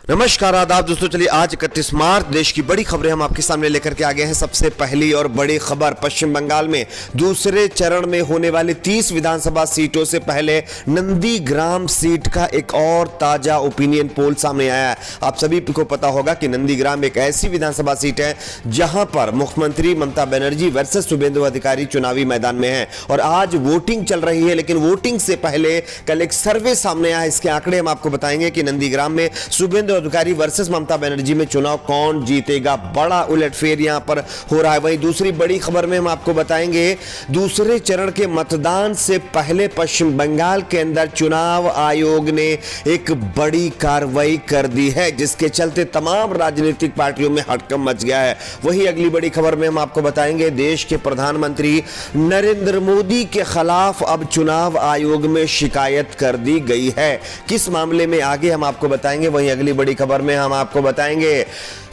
नमस्कार आदाब दोस्तों। चलिए आज 31 मार्च देश की बड़ी खबरें हम आपके सामने लेकर के आ गए हैं। सबसे पहली और बड़ी खबर, पश्चिम बंगाल में दूसरे चरण में होने वाली 30 विधानसभा सीटों से पहले नंदीग्राम सीट का एक और ताजा ओपिनियन पोल सामने आया है। आप सभी को पता होगा कि नंदीग्राम एक ऐसी विधानसभा सीट है जहां पर मुख्यमंत्री ममता बनर्जी वर्सेस शुभेंदु अधिकारी चुनावी मैदान में है और आज वोटिंग चल रही है। लेकिन वोटिंग से पहले कल एक सर्वे सामने आया, इसके आंकड़े हम आपको बताएंगे कि नंदीग्राम में शुभेंदु अधिकारी वर्सेस ममता बनर्जी में चुनाव कौन जीतेगा। बड़ा उलटफेर यहां पर हो रहा है। वहीं दूसरी बड़ी खबर में हम आपको बताएंगे दूसरे चरण के मतदान से पहले पश्चिम बंगाल के अंदर चुनाव आयोग ने एक बड़ी कार्रवाई कर दी है, जिसके चलते तमाम राजनीतिक पार्टियों में हड़कंप मच गया है। वहीं अगली बड़ी खबर में हम आपको बताएंगे देश के प्रधानमंत्री नरेंद्र मोदी के खिलाफ अब चुनाव आयोग में शिकायत कर दी गई है। किस मामले में आगे हम आपको बताएंगे। वहीं अगली बड़ी खबर में हम आपको बताएंगे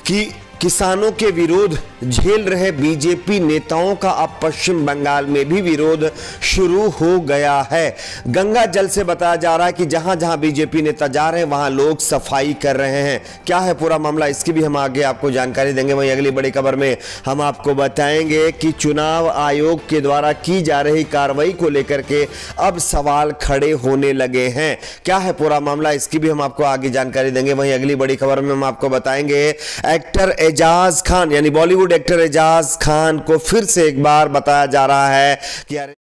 कि किसानों के विरोध झेल रहे बीजेपी नेताओं का अब पश्चिम बंगाल में भी विरोध शुरू हो गया है। गंगा जल से बताया जा रहा है कि जहां जहां बीजेपी नेता जा रहे हैं वहां लोग सफाई कर रहे हैं। क्या है पूरा मामला, इसकी भी हम आगे आपको जानकारी देंगे। वहीं अगली बड़ी खबर में हम आपको बताएंगे कि चुनाव आयोग के द्वारा की जा रही कार्रवाई को लेकर के अब सवाल खड़े होने लगे हैं। क्या है पूरा मामला, इसकी भी हम आपको आगे जानकारी देंगे। वहीं अगली बड़ी खबर में हम आपको बताएंगे एक्टर एजाज खान यानी बॉलीवुड एक्टर एजाज खान को फिर से एक बार बताया जा रहा है कि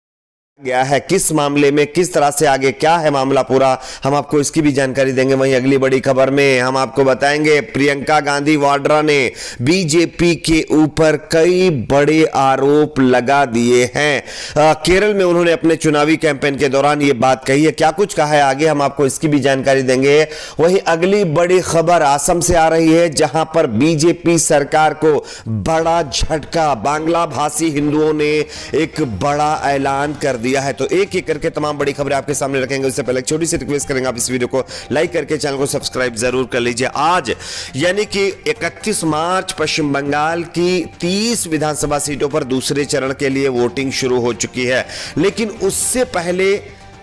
गया है। किस मामले में, किस तरह से आगे क्या है मामला पूरा, हम आपको इसकी भी जानकारी देंगे। वहीं अगली बड़ी खबर में हम आपको बताएंगे प्रियंका गांधी वाड्रा ने बीजेपी के ऊपर कई बड़े आरोप लगा दिए हैं। केरल में उन्होंने अपने चुनावी कैंपेन के दौरान ये बात कही है। क्या कुछ कहा है आगे हम आपको इसकी भी जानकारी देंगे। वहीं अगली बड़ी खबर असम से आ रही है, जहां पर बीजेपी सरकार को बड़ा झटका, बांग्ला भाषी हिंदुओं ने एक बड़ा ऐलान कर दिया है। तो एक एक करके तमाम बड़ी खबरें आपके सामने रखेंगे। उससे पहले एक छोटी सी रिक्वेस्ट करेंगे, आप इस वीडियो को लाइक करके चैनल को सब्सक्राइब जरूर कर लीजिए। आज यानी कि 31 मार्च पश्चिम बंगाल की 30 विधानसभा सीटों पर दूसरे चरण के लिए वोटिंग शुरू हो चुकी है। लेकिन उससे पहले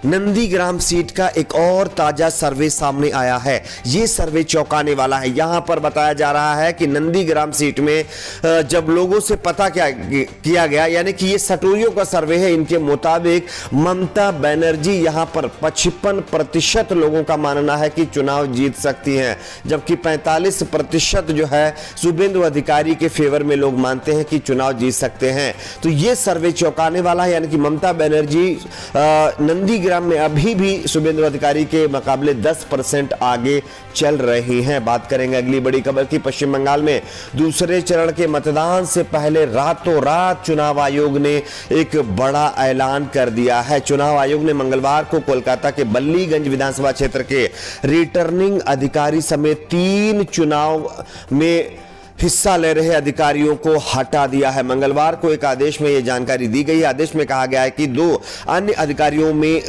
नंदीग्राम सीट का एक और ताजा सर्वे सामने आया है। यह सर्वे चौंकाने वाला है। यहां पर बताया जा रहा है कि नंदीग्राम सीट में जब लोगों से पता किया गया, यानी कि यह सटोरियों का सर्वे है, इनके मुताबिक ममता बनर्जी यहां पर 55% लोगों का मानना है कि चुनाव जीत सकती हैं, जबकि 45% जो है शुभेंदु अधिकारी के फेवर में लोग मानते हैं कि चुनाव जीत सकते हैं। तो यह सर्वे चौंकाने वाला है, यानी कि ममता बनर्जी नंदीग्राम में अभी भी शुभेंदु अधिकारी के मुकाबले 10% आगे चल रही हैं। बात करेंगे अगली बड़ी खबर की। पश्चिम बंगाल में दूसरे चरण के मतदान से पहले रातों रात चुनाव आयोग ने एक बड़ा ऐलान कर दिया है। चुनाव आयोग ने मंगलवार को कोलकाता के बल्लीगंज विधानसभा क्षेत्र के रिटर्निंग अधिकारी समेत 3 चुनाव में हिस्सा ले रहे अधिकारियों को हटा दिया है। मंगलवार को एक आदेश में यह जानकारी दी गई है। आदेश में कहा गया है कि 2 अन्य अधिकारियों में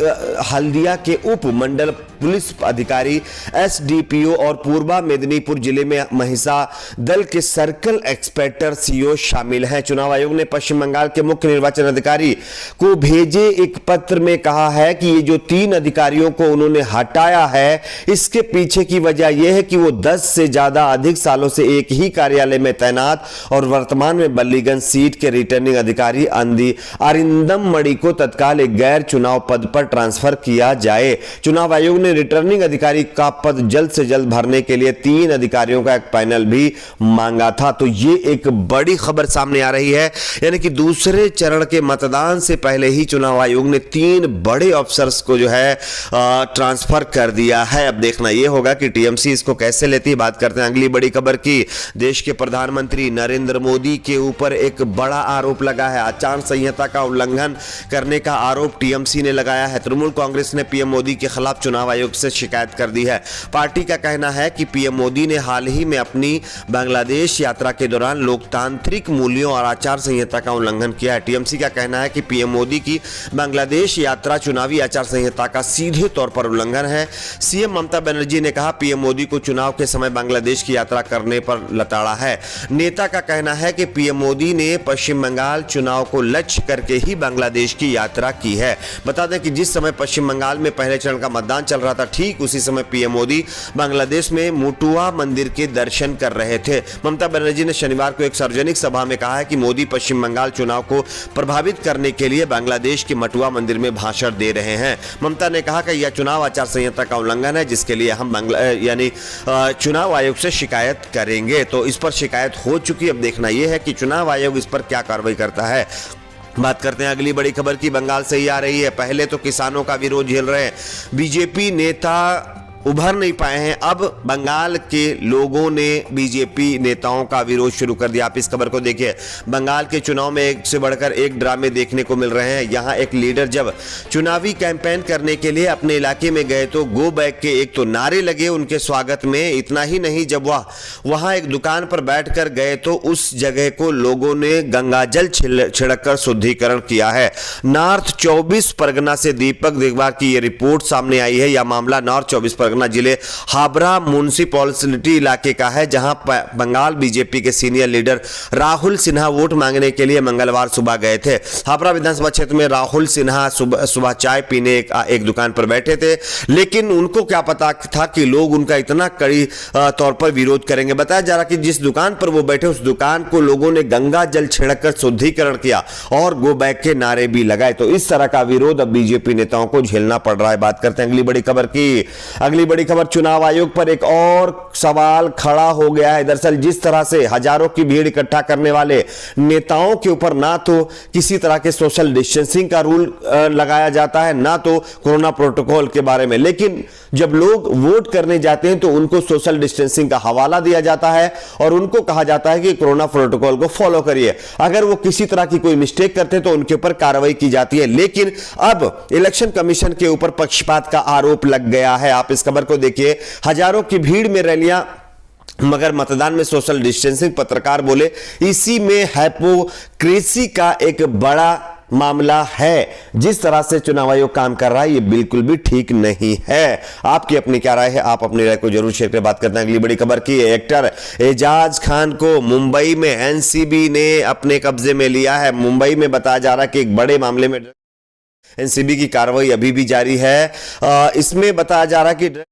हल्दिया के उप मंडल पुलिस अधिकारी एसडीपीओ और पूर्वा मेदिनीपुर जिले में महिषा दल के सर्कल इंस्पेक्टर सीओ शामिल हैं। चुनाव आयोग ने पश्चिम बंगाल के मुख्य निर्वाचन अधिकारी को भेजे एक पत्र में कहा है कि ये जो 3 अधिकारियों को उन्होंने हटाया है, इसके पीछे की वजह यह है कि वो 10 से ज्यादा अधिक सालों से एक ही कार्यालय में तैनात और वर्तमान में बल्लीगंज सीट के रिटर्निंग अधिकारी अरिंदम मणि को तत्काल एक गैर चुनाव पद पर ट्रांसफर किया जाए। चुनाव आयोग ने रिटर्निंग अधिकारी का पद जल्द से जल्द भरने के लिए 3 अधिकारियों का एक पैनल भी मांगा था। तो ये एक बड़ी खबर सामने आ रही है, यानी कि दूसरे चरण के मतदान से पहले ही चुनाव आयोग ने 3 बड़े अफसर्स को जो है ट्रांसफर कर दिया है। अब देखना यह होगा कि टीएमसी इसको कैसे लेती है। बात करते हैं अगली बड़ी खबर की। देश के प्रधानमंत्री नरेंद्र मोदी के ऊपर एक बड़ा आरोप लगा है। आचार संहिता का उल्लंघन करने का आरोप टीएमसी ने लगाया है। तृणमूल कांग्रेस ने पीएम मोदी के खिलाफ चुनाव आयोग से शिकायत कर दी है। पार्टी का कहना है कि पीएम मोदी ने हाल ही में अपनी बांग्लादेश यात्रा के दौरान लोकतांत्रिक मूल्यों और आचार संहिता का उल्लंघन किया है। टीएमसी का कहना है कि पीएम मोदी की बांग्लादेश यात्रा चुनावी आचार संहिता का सीधे तौर पर उल्लंघन है। सीएम ममता बनर्जी ने कहा पीएम मोदी को चुनाव के समय बांग्लादेश की यात्रा करने पर लताड़ा है। नेता का कहना है कि पीएम मोदी ने पश्चिम बंगाल चुनाव को लक्ष्य करके ही बांग्लादेश की यात्रा की है। बता दें कि जिस समय पश्चिम बंगाल में पहले चरण का मतदान चल रहा था, ठीक उसी समय पीएम मोदी बांग्लादेश में मुटुआ मंदिर के दर्शन कर रहे थे। ममता बनर्जी ने शनिवार को एक सार्वजनिक सभा में कहा है कि मोदी पश्चिम बंगाल चुनाव को प्रभावित करने के लिए बांग्लादेश के मुटुआ मंदिर में भाषण दे रहे हैं। ममता ने कहा कि यह चुनाव आचार संहिता का उल्लंघन है, जिसके लिए हम चुनाव आयोग से शिकायत करेंगे। तो इस पर शिकायत हो चुकी, अब देखना यह है कि चुनाव आयोग इस पर क्या कार्रवाई करता है। बात करते हैं अगली बड़ी खबर की। बंगाल से ही आ रही है। पहले तो किसानों का विरोध झेल रहे हैं, बीजेपी नेता उभर नहीं पाए हैं। अब बंगाल के लोगों ने बीजेपी नेताओं का विरोध शुरू कर दिया। आप इस खबर को देखिए। बंगाल के चुनाव में एक से बढ़कर एक ड्रामे देखने को मिल रहे हैं। यहां एक लीडर जब चुनावी कैंपेन करने के लिए अपने इलाके में गए तो गो बैक के एक तो नारे लगे उनके स्वागत में। इतना ही नहीं, जब वहां एक दुकान पर बैठकर गए तो उस जगह को लोगों ने गंगाजल छिड़ककर शुद्धिकरण किया है। नॉर्थ 24 परगना से दीपक देगवार की यह रिपोर्ट सामने आई है। यह मामला नॉर्थ 24 परगना जिले हावड़ा म्युनिसिपैलिटी इलाके का है, जहां बंगाल बीजेपी के senior leader Rahul Sinha vote मांगने के लिए मंगलवार सुबह गए थे। हावड़ा विधानसभा क्षेत्र में राहुल सिन्हा सुबह चाय पीने एक दुकान पर बैठे थे, लेकिन उनको क्या पता था कि लोग उनका इतना कड़ी तौर पर विरोध करेंगे। बताया जा रहा कि जिस दुकान पर वो बैठे उस दुकान को लोगों ने गंगा जल छिड़ककर शुद्धिकरण किया और गो बैक के नारे भी लगाए। तो इस तरह का विरोध अब बीजेपी नेताओं को झेलना पड़ रहा है। बात करते हैं अगली बड़ी खबर की। अगली बड़ी खबर, चुनाव आयोग पर एक और सवाल खड़ा हो गया है। दरअसल जिस तरह से हजारों की भीड़ इकट्ठा करने वाले नेताओं के ऊपर ना तो किसी तरह के सोशल डिस्टेंसिंग का रूल लगाया जाता है, ना तो कोरोना प्रोटोकॉल के बारे में, लेकिन जब लोग वोट करने जाते हैं तो उनको सोशल डिस्टेंसिंग का हवाला दिया जाता है और उनको कहा जाता है कि कोरोना प्रोटोकॉल को फॉलो करिए। अगर वो किसी तरह की कोई मिस्टेक करते हैं तो उनके ऊपर कार्रवाई की जाती है। लेकिन अब इलेक्शन कमीशन के ऊपर पक्षपात का आरोप लग गया है। आप इस खबर को देखिए। हजारों की भीड़ में रैलियां, मगर मतदान में सोशल डिस्टेंसिंग। पत्रकार बोले इसी में हिपोक्रेसी का एक बड़ा मामला है। जिस तरह से चुनाव आयोग काम कर रहा है ये बिल्कुल भी ठीक नहीं है। आपकी अपनी क्या राय है? आप अपनी राय को जरूर शेयर करें। बात करते हैं अगली बड़ी खबर की। एक्टर एजाज खान को मुंबई में एनसीबी ने अपने कब्जे में लिया है। मुंबई में बताया जा रहा है कि एक बड़े मामले में एनसीबी की कार्रवाई अभी भी जारी है। इसमें बताया जा रहा है कि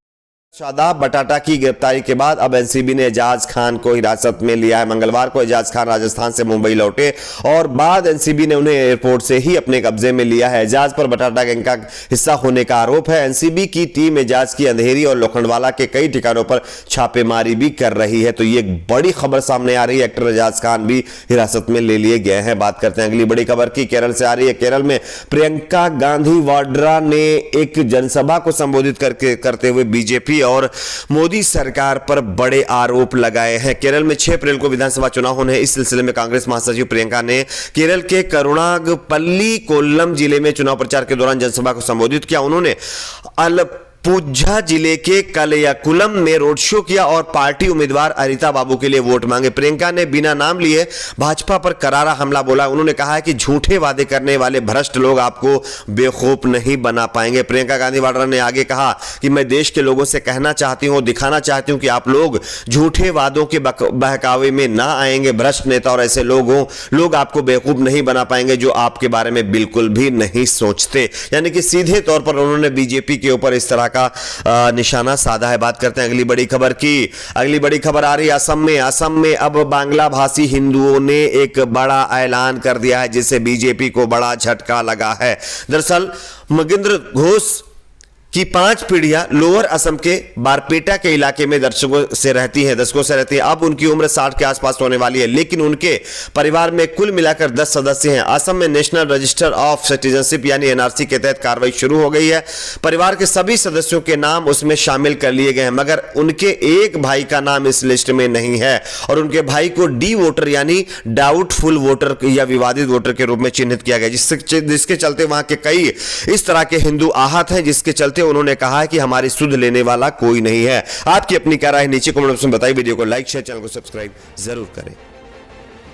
शादाब बटाटा की गिरफ्तारी के बाद अब एनसीबी ने एजाज खान को हिरासत में लिया है। मंगलवार को एजाज खान राजस्थान से मुंबई लौटे और बाद एनसीबी ने उन्हें एयरपोर्ट से ही अपने कब्जे में लिया है। एजाज पर बटाटा गैंग का हिस्सा होने का आरोप है। एनसीबी की टीम एजाज की अंधेरी और लोखंडवाला के कई ठिकानों पर छापेमारी भी कर रही है। तो ये बड़ी खबर सामने आ रही है। एक्टर एजाज खान भी हिरासत में ले लिए गए हैं। बात करते हैं अगली बड़ी खबर की। केरल से आ रही है। केरल में प्रियंका गांधी वाड्रा ने एक जनसभा को संबोधित करते हुए बीजेपी और मोदी सरकार पर बड़े आरोप लगाए हैं। केरल में 6 अप्रैल को विधानसभा चुनाव होने हैं। इस सिलसिले में कांग्रेस महासचिव प्रियंका ने केरल के करुणागपल्ली कोल्लम जिले में चुनाव प्रचार के दौरान जनसभा को संबोधित किया। उन्होंने पुझा जिले के कलयाकुलम में रोड शो किया और पार्टी उम्मीदवार अरिता बाबू के लिए वोट मांगे। प्रियंका ने बिना नाम लिए भाजपा पर करारा हमला बोला। उन्होंने कहा है कि झूठे वादे करने वाले भ्रष्ट लोग आपको बेवकूफ नहीं बना पाएंगे। प्रियंका गांधी वाड्रा ने आगे कहा कि मैं देश के लोगों से कहना चाहती हूं, दिखाना चाहती हूं कि आप लोग झूठे वादों के बहकावे में ना आएंगे। भ्रष्ट नेता और ऐसे लोग आपको बेवकूफ नहीं बना पाएंगे जो आपके बारे में बिल्कुल भी नहीं सोचते। यानी कि सीधे तौर पर उन्होंने बीजेपी के ऊपर इस तरह का निशाना साधा है। बात करते हैं अगली बड़ी खबर की। अगली बड़ी खबर आ रही है असम में। असम में अब बांग्ला भाषी हिंदुओं ने एक बड़ा ऐलान कर दिया है, जिससे बीजेपी को बड़ा झटका लगा है। दरअसल महेंद्र घोष की 5 पीढ़ियां लोअर असम के बारपेटा के इलाके में दशकों से रहती हैं। अब उनकी उम्र 60 के आसपास होने वाली है, लेकिन उनके परिवार में कुल मिलाकर 10 सदस्य हैं। असम में नेशनल रजिस्टर ऑफ सिटीजनशिप यानी एनआरसी के तहत कार्रवाई शुरू हो गई है। परिवार के सभी सदस्यों के नाम उसमें शामिल कर लिए गए हैं, मगर उनके एक भाई का नाम इस लिस्ट में नहीं है और उनके भाई को डी वोटर यानी डाउटफुल वोटर या विवादित वोटर के रूप में चिन्हित किया गया, जिसके चलते वहां के कई इस तरह के हिंदू आहत हैं, जिसके चलते उन्होंने कहा कि हमारी सुध लेने वाला कोई नहीं है। आपकी अपनी क्या राय है नीचे कमेंट बॉक्स में बताइए। वीडियो को लाइक शेयर, चैनल को सब्सक्राइब जरूर करें।